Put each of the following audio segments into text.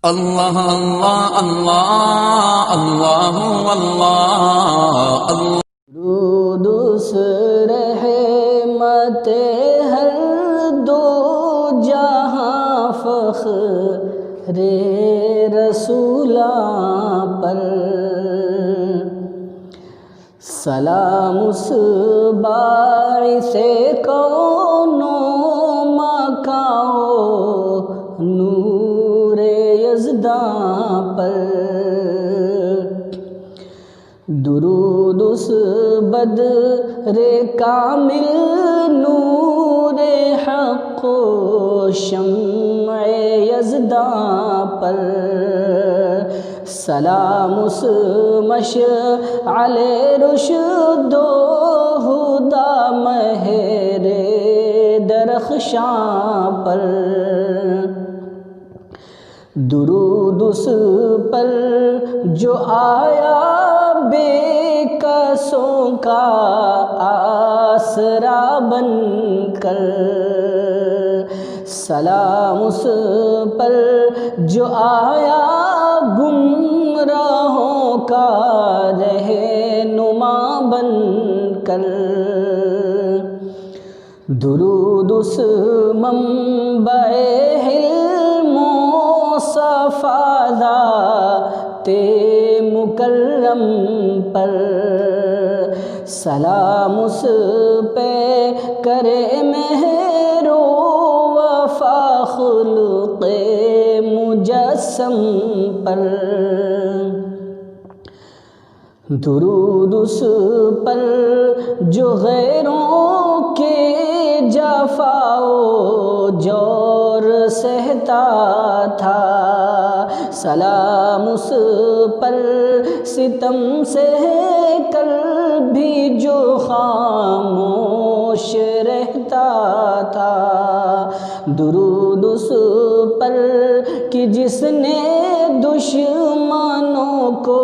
اللہ اللہ اللہ اللہ اللہ اللہ درود اس رحمت ہر دو جہاں فخر رسولاں پر، سلام اس باعث کون و مکان و نور یزداں پر، درود اس بدر کامل نور حق و شمع یزداں پر، سلام اس مشعل رشد و ہدی مہر درخشاں پر، درود اس پر جو آیا بے کسوں کا آسرا بن کر، سلام اس پر جو آیا گمراہوں کا رہنما بن کر، درود اس منبع علم و صفا ذات مکرم پر، سلام اس پہ کرے مہر و وفا خلق مجسم پر، درود اس پر جو غیروں کے جفا و جور سہتا تھا، سلام اس پر ستم سہ کر بھی جو خاموش رہتا تھا، درود اس پر کہ جس نے دشمنوں کو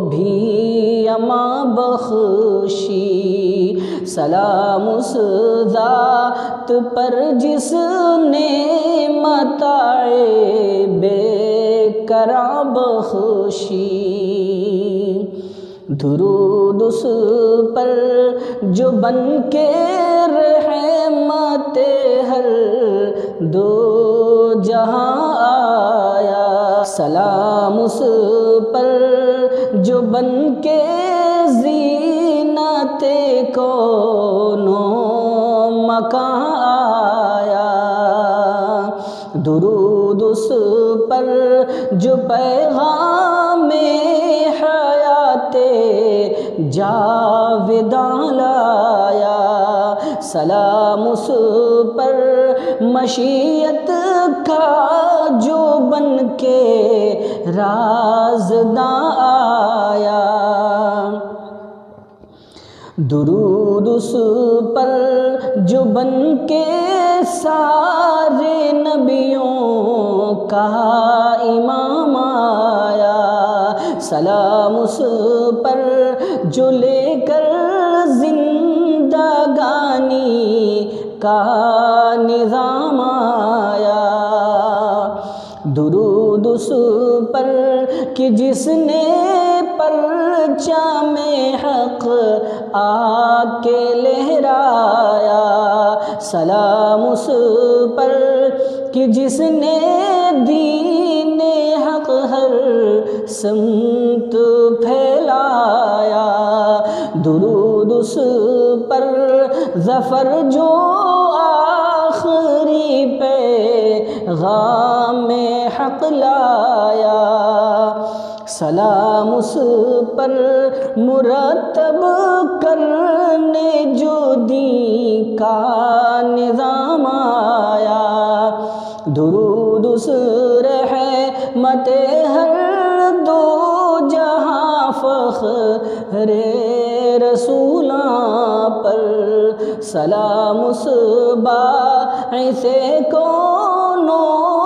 بھی امان بخشی، سلام اس ذات پر جس نے متاع بے کراں بخشی، درود اس پر جو بن کے رحمت ہر دو جہاں آیا، سلام اس پر جو بن کے زینت کون و مکان آیا، درود اس پر جو پیغام حیات جاوداں لایا، سلام اس پر مشیت کا جو بن کے رازداں آیا، درود اس پر جو بن کے سارے نبیوں کا امام آیا، سلام اس پر جو لے کر زندگانی کا نظام آیا، درود اس پر کہ جس نے پرچم حق آ کے لہرایا، سلام اس پر کہ جس نے دین حق ہر سمت پھیلایا، درود اس پر ظفر جو آخری پیغام حق لایا، سلام اس پر مرتب کرنے جو دین کا نظام آیا، درود اس رحمت ہر دو جہاں فخر رسولاں پر، سلام اس باعث کون و